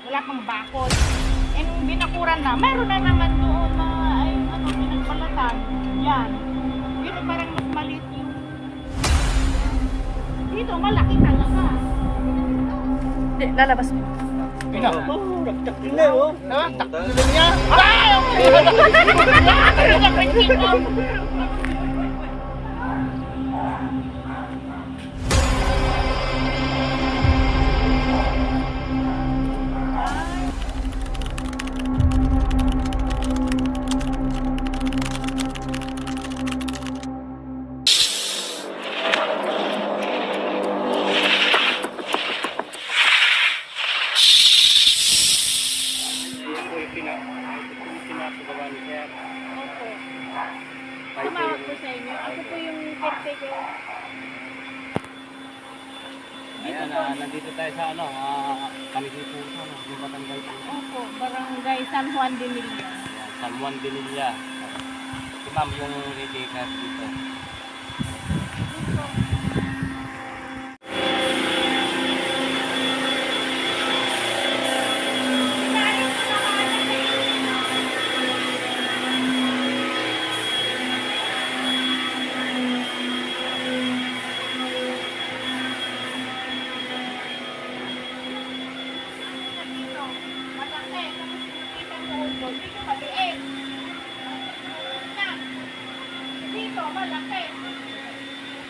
Wala pang bakod. And binakuran na, meron na naman doon na ay ano, pinagbalatan. Yan. Yun ang parang mas maliit yung dito, malaki talaga. Hindi, lalabas mo. Ina. Oh, nagtak din na oh. Ha? Takbo na niya. Ay! Pinapagawa ni Sir. Opo. Tumawag po sa inyo. Ako po yung caretaker. Ayan, nandito tayo sa ano, Kalisipuso, yung Batanggay po. Opo, Barangay San Juan de Milla. San Juan de Lilla. Si ma'am yung caretaker dito. Dito, malaki.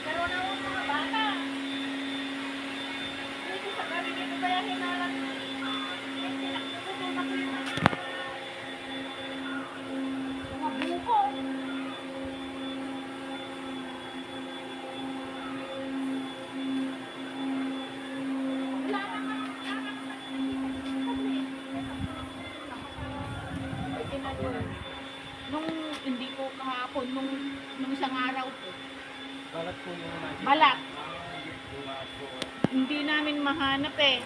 Pero na yung mga bata. Dito sa gabi dito kaya hinalang. May tinakbututunan ko yung mga buko. Wala naman. Nung hindi ko kahapon, nung isang araw po. Balat po yung magic. Balat. Hindi namin mahanap eh.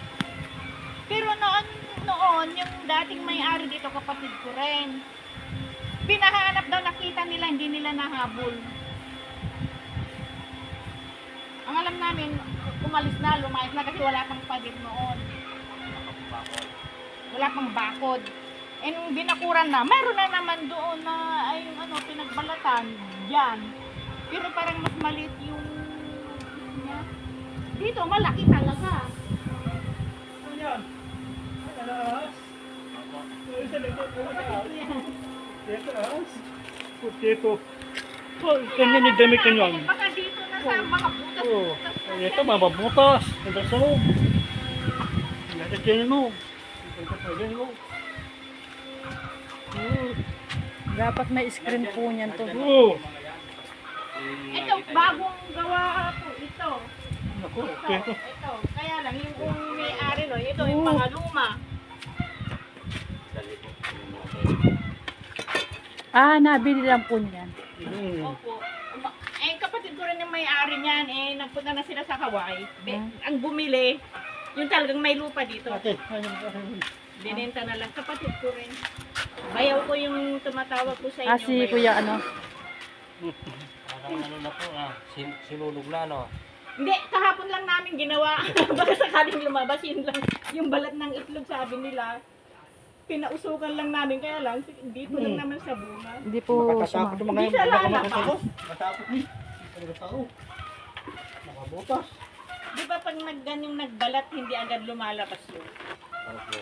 Pero noon, yung dating may-ari dito, kapatid ko rin. Pinahanap daw, nakita nila, hindi nila nahabol. Ang alam namin, umalis na, lumayas na kasi wala pang padir noon. Wala pang bakod. And binakuran na, meron na naman doon na ay ano, pinagbalatan. Yan. Pero parang mas maliit yung dito, malaki talaga. Ano yan? Ay, alas. Isa dito. Dito, alas. Dito. Oh, ganyan yung damit nyo yan. Baka dito na sa mga butas. Oo. Ito, mababutas. Ito sa loob. Ito mo. Ito pwede mo. Dapat may screen po niyan to. Oo. Ito, bagong gawa po ito. Ako, Ito, okay. ito. Kaya lang, yung may-ari no, ito yung mga luma. Ah, nabili lang po niyan. Opo. Eh, kapatid ko rin yung may-ari niyan, eh, nagpunta na sila sa Hawaii. Ang bumili, yung talagang may lupa dito. Okay. Binenta na lang. Kapatid ko rin. Bayaw ko yung tumatawag ko sa inyo. Ah, si Kuya ano. Parang ano na po, sinulog na, no? Hindi, kahapon lang namin ginawa. Baka sakaling lumabas, yun lang. Yung balat ng itlog, sabi nila. Pinausukan lang namin, kaya lang, dito lang naman sa bunga. Hindi po Makatakot yung mga Hindi siya lalakas. Makatakot ni. Ano tao? Nakabutas. Di ba pag ganyang nagbalat, hindi agad lumalabas yun? Opo.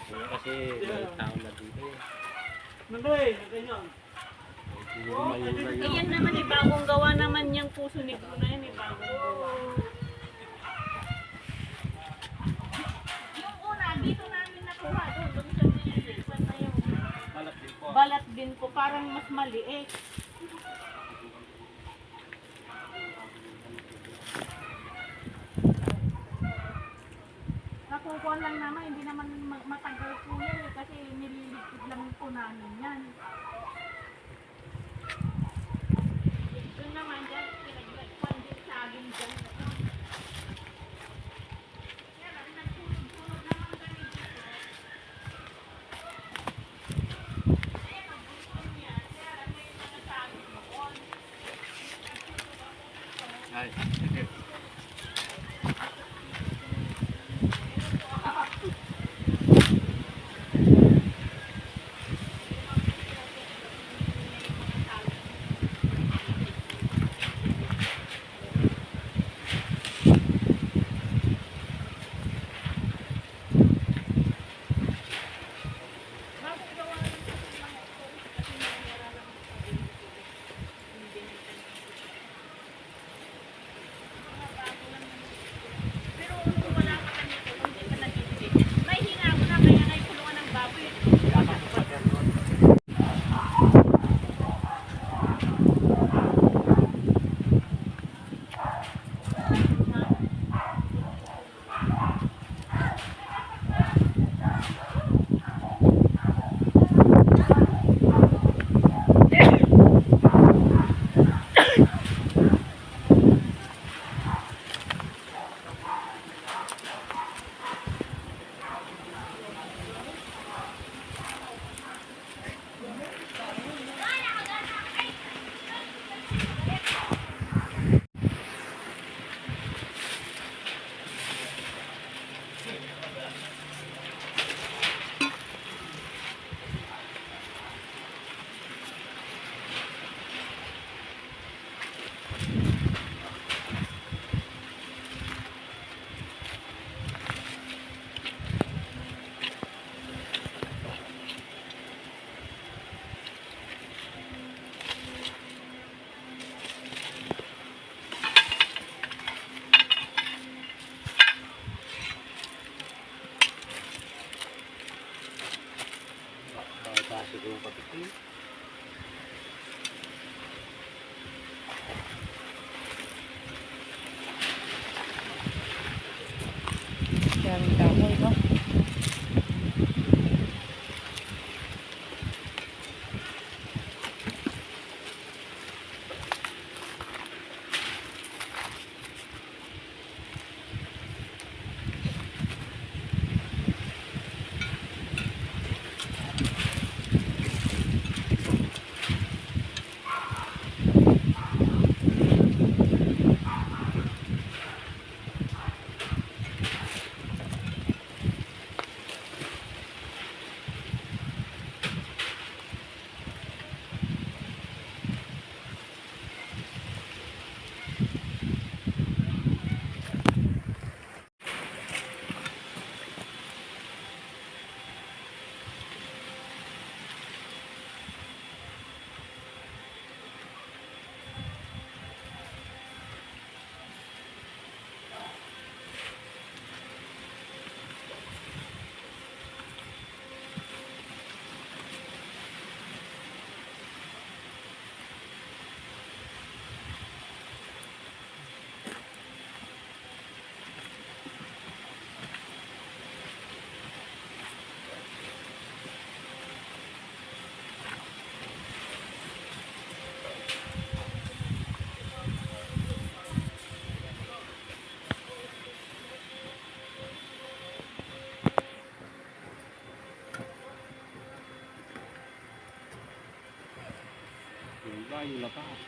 Kasi may tao na dito eh. Nandoy, ganyan. Iyan naman, eh, bagong gawa naman yung puso ni Bruna yan, eh, bagong gawa. Yung una, dito namin nakuha, doon sa nililipan na yung balat din po, parang mas maliit. Nakukuha lang naman, hindi naman matagal po yan eh, kasi nililigpit lang po namin yan. Doon naman dyan, pinagpan din sa akin dyan. Kaya lang, nagsunod-sunod naman kami dito. Kaya nagbuson niya, kaya lang may nagsasabi doon. Ay. Ayun. Daming kahoy, no? Yung ba yung lakas.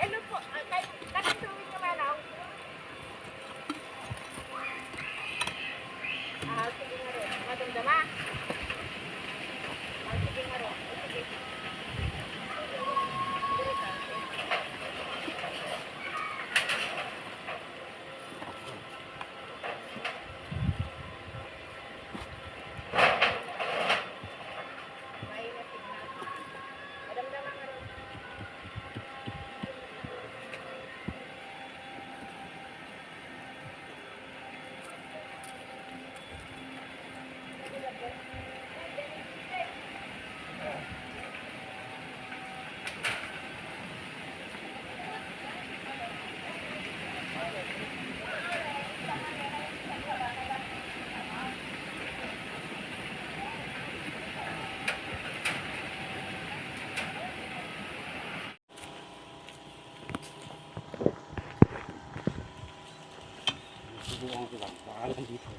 Hello po, nakasuwin naman ako. Sige nga rin. Madamdama. Sige nga rin. Sige. Madamdama nga rin. Subukan ko lang. Baka lang dito.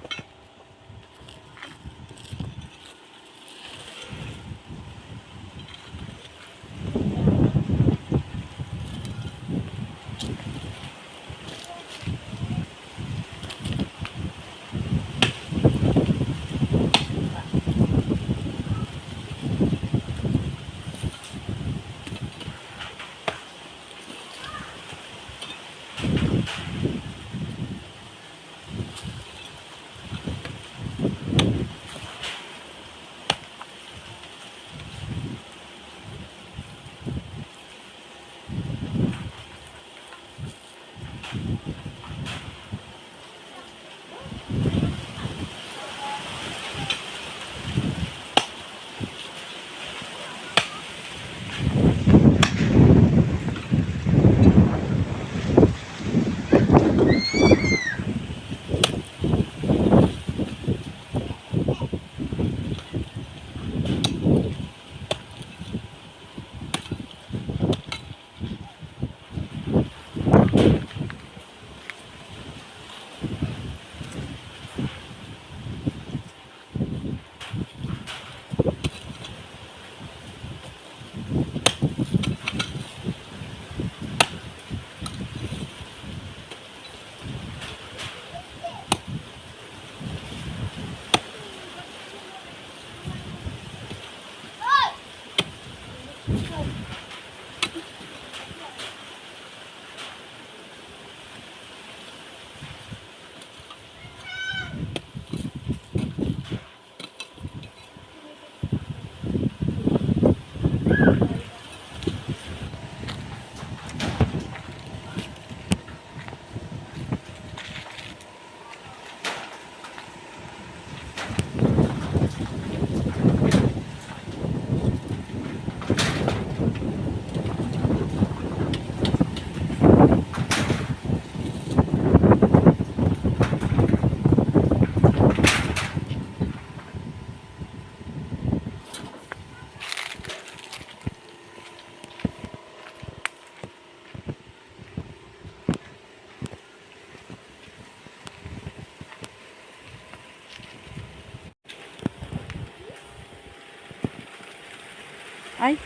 Ay,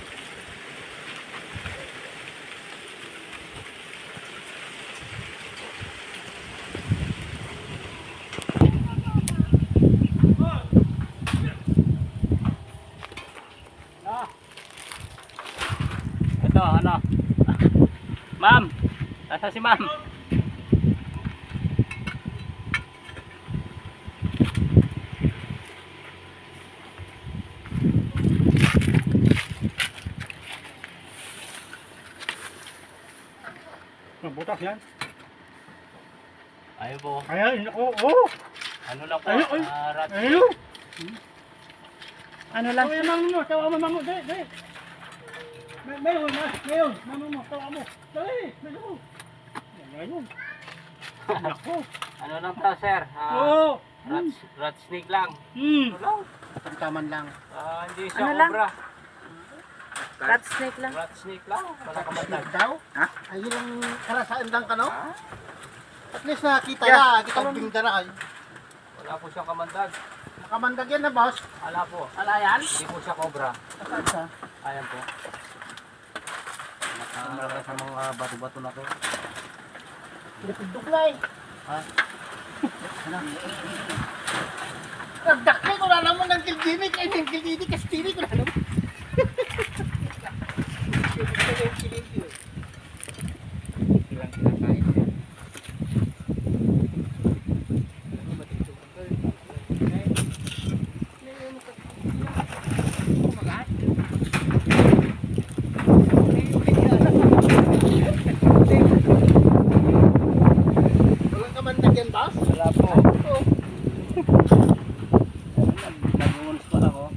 Ito, ano? Ma'am! Nasa si ma'am? Butas yan. Ayun po. Ayan, oo. Ano lang po? Ayun, Rat. Ayun. ano lang? Tawa mo mo, tawa mo mango, dali, dali. Mayon, mamo mo, tawa mo. Dali, dali mo. Ayun. Nako. Ano lang to, sir? Oo. Rat snake lang. Ano lang? Taman lang. Hindi siya Ano lang? cobra. Rat snake lang. Rat snake lang. Wala ka matag. Daw? Ha? Ayun ang karasaan lang ka, no? At least nakita na, kita bingda na kayo. Wala po siyang kamandag. Nakamandag yan na, boss. Wala po. Ala yan? Hindi po siya cobra. Saan sa? Ayan po. Nakakalakas sa mga bato-bato na to. Duklay. Ha? Nagdakli ko na naman ng kilgini, kaya ng kilgini, kastili ko na naman. Ilang kinakain niya. Walang kamandag yan, boss? Wala po. Nag-uulis pa lang oh.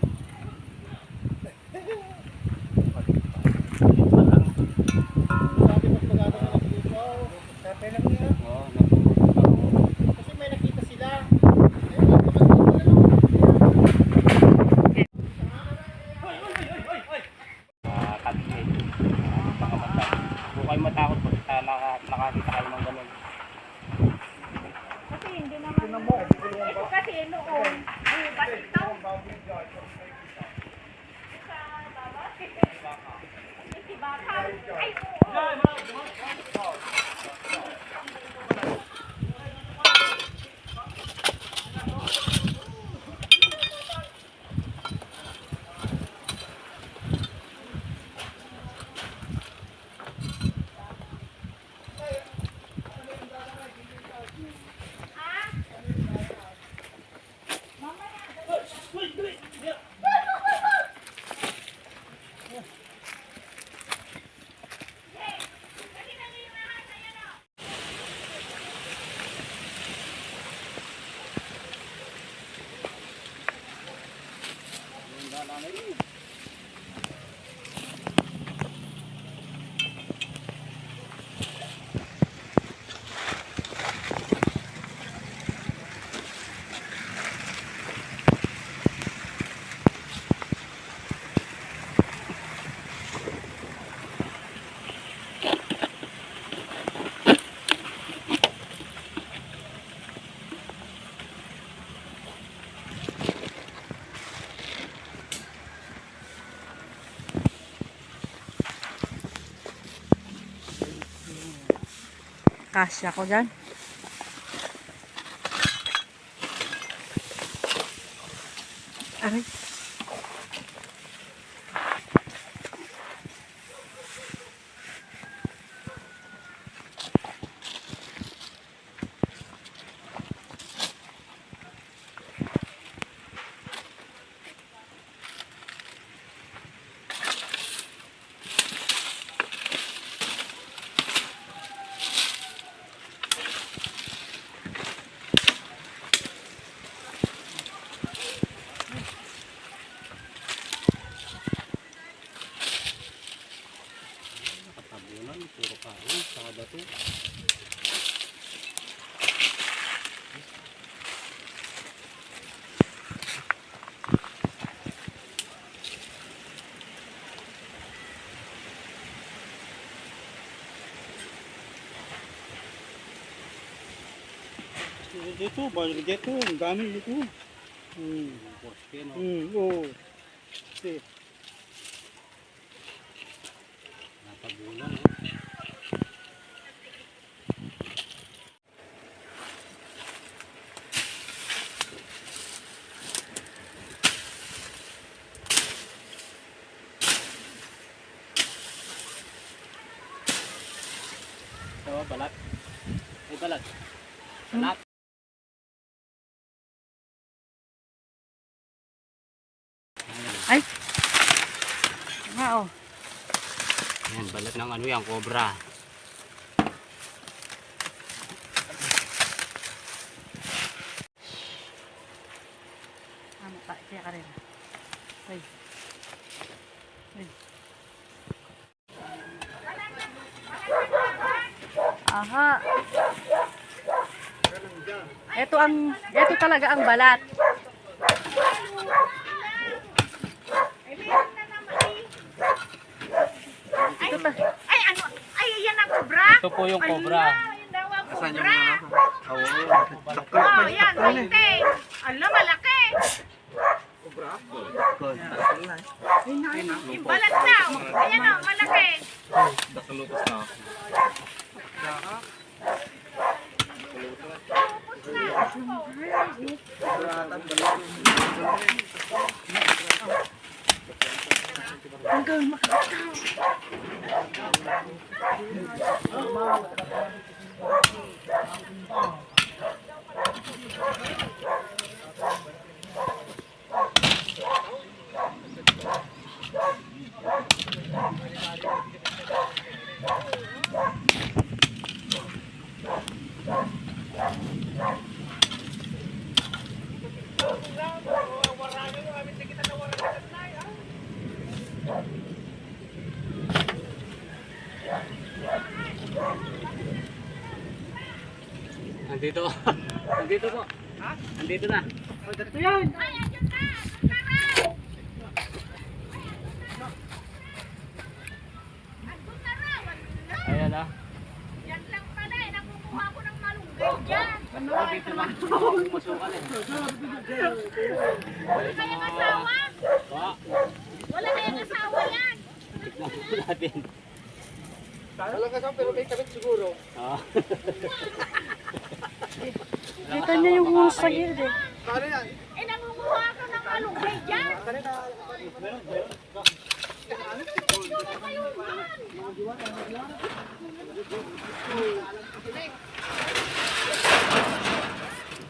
Sabi mas maganda na dito. Sabi lang niya. Oo, nag-uulis pa lang oh. Kasi may nakita sila. Ayun, kamandag ko na Katli. Pakamatay. Huwag kayo matakot pag nakakita kayo ng ganun. Kasi hindi naman. Ito kasi noon. Bakit ito? Si Baka. Ay, oo. Kasya ko dyan. Aray. Tabunan, puro kain, saka bato. Dito, balik dito, ang dami dito. Boske, no? Oo. Kasi, Tabunan, no? Ito, balat. Ay, balat. Balat. Ay. Nga oh. Yan, balat ng ano yan, cobra. Ano pa? Kaya ka rin. Ay. Ay. Aha. Ito talaga ang balat. Ay, meron na naman eh. Ito ta. Ay, ano? Ay, yan ang cobra. Ito po yung cobra. Ay, yun daw ang cobra. Oo. Oh, yan, 20. Alam, malaki. Yung balat daw. Ayan o, malaki. Nandito. Nandito po. Ha? Nandito na. Ito yan. Ay, andyan ka. Andun na raw. Wala. Ayan ah. Yan lang pala eh. Nakukuha ko ng malunggay dyan. Oh, dito lang. Masukan eh. Wala kayang asawa. Wa. Wala kayang asawa yan. Tignan po natin. Walang kasama pero may kabit siguro. Ah. Kita niya yung hose sa gilid eh. Kano yan? Eh, nangunguha ka ng malunggay dyan.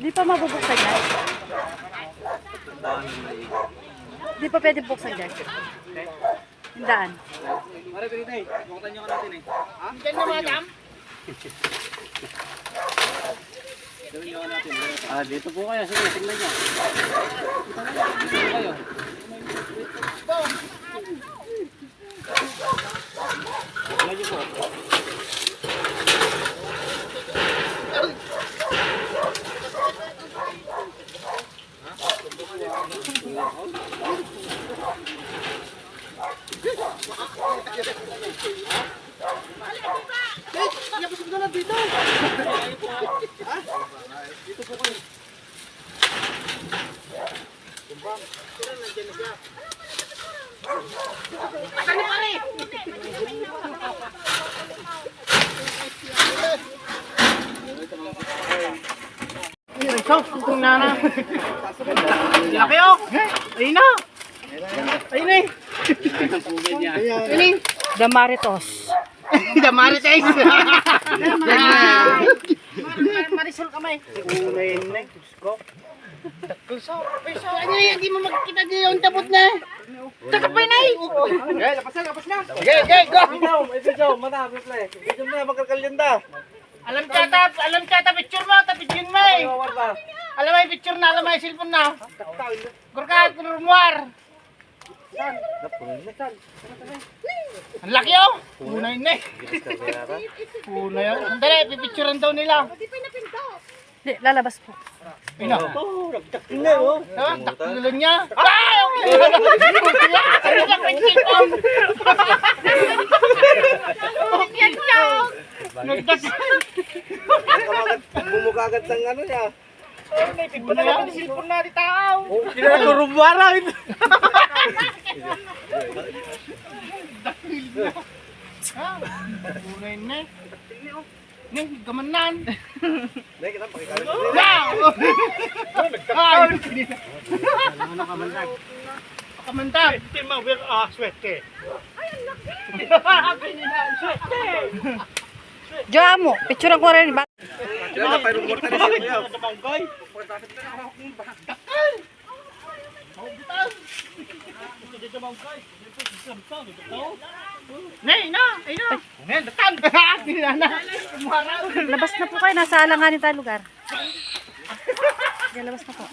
Di pa mabubuksan yan. Di pa pwede buksan dyan. Yung daan. Mare, pinitay. Bukutan nyo ka natin eh. Ha? Diyan na, madam. Ah, dito po kayo. Sige, tingnan nyo. Dito kayo. Tingnan nyo po. Yapos mo na lang dito. Ha? Dito po kayo. Ano pare? Ito, kung nana. Laki oh. Ayun na. Ayun na eh. Ang pugay niya. Ayun eh. Damaritos. Damarites. Marisol kamay. Unayin na. Ko. Peso. Ano yan? Hindi mo makikita dito yung tapot na. Takapay na eh. Okay, lapas na. Okay, go. Ito, mata, play. Ito mo na, magkakalyanda. Alam chata, picture mo, tapicture mo eh. Alam mo yung picture na, alam mo yung cellphone na. Gurkat, kurumuar. Ang laki oh! Punay na eh. Punay oh. Sandali, pipicturean daw nila. Di, lalabas po. Ina. Oh, nagtakil na oh. Takil niya. Ay! Okay! Ano na kong cellphone? Yan lang. Nagtakil. Bumukha agad ng ano niya. Punay na yung cellphone na di tao. Kinakarumbara. Ha? Unay na. Ne, gamanan. Dahil kita pakikalit. Wow! Nagtakal. Ano ka man dag? Kamantag. Hindi ma-wear swerte. Jo amo, picture ko rin ba? Kaya na tayo rumorta na siya. Nay, na! Ay na! Nay, datan! Hindi na na! Labas na po kayo, nasa alanganin tayo lugar. Sige, labas na po.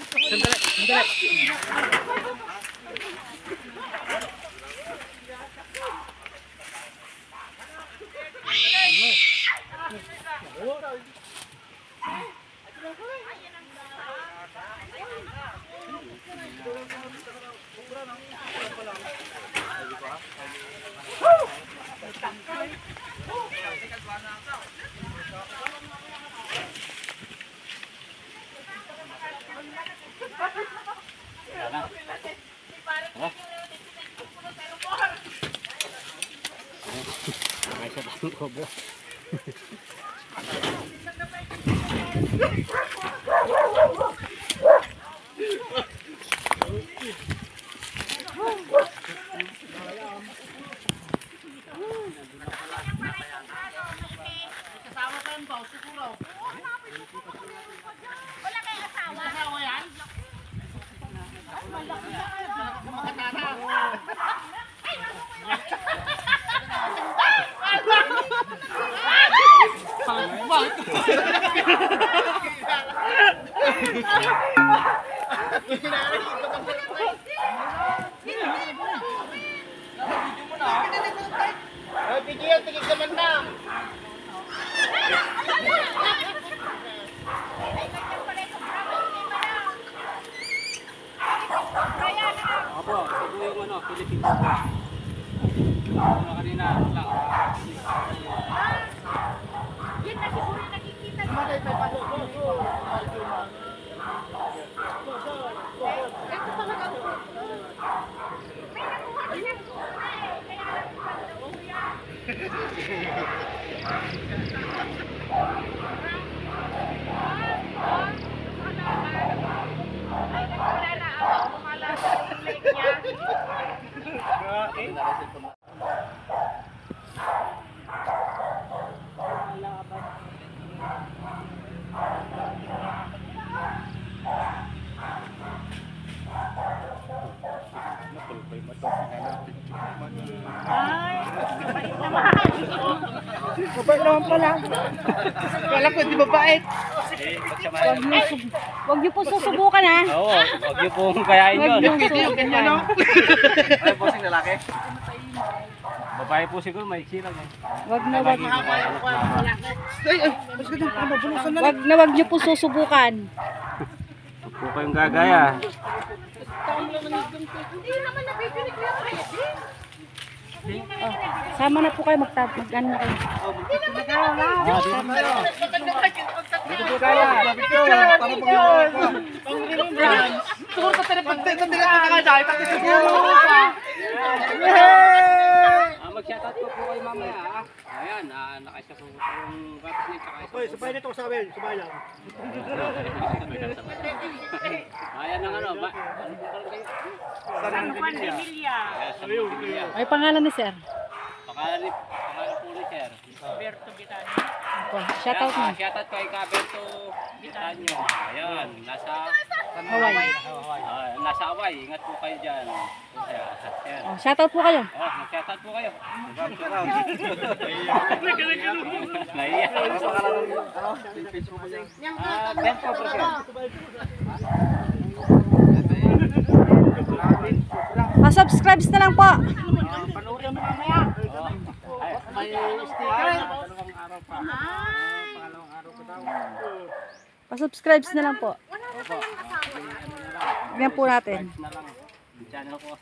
Ay, sa tanong ko bro. Wala kayong asawa. Bigyan, tigil ka man na. Opo, ito yung ano, Philippines. Ano kanina, lang. Yun na siguro nakikita niyo. Mabait naman pala. Kala ko, di ba bait? Huwag niyo po susubukan ha. Oo, huwag niyo pong kayain yun. Yung ganyan, no? Ay po sing lalaki? Babae po siguro, maiksi lang eh. Wag na wag. Ay, mas ganda. Mabulusan na. Wag niyo po susubukan. Huwag po kayong gagaya. Hindi naman nabibinig ko yung pwede. Oh, sama na po kayo mag-ano na kayo. Dito po tayo. Siguro ka tayo pagtitong nila kakadahil. Pati siguro ka. Mag-shoutout po kayo mamaya. Ayan, nakaisa po yung gatas niya. Hoy, sabay nito sa amin. Sabay lang. Ayan ang ano. Ano po kayo? San Juan de Villa. Ay pangalan ni sir. Pangalan po ni Sir. Berto Bitani. Oh, shout out mo. Shoutout kay Caberto Bitanyo. Ayan, nasa Hawaii. nasa Hawaii. Ingat po kayo dyan. Ayan. Oh, shout out po kayo. Oh, mag-shoutout po kayo. Naiya. Tempo po siya. Pa-subscribe na lang po. Panoorin mo mamaya. May sticker. Pangalawang araw pa. Pangalawang araw pa daw. Pa-subscribe na lang po. Tignan po natin. Na lang. Channel ko.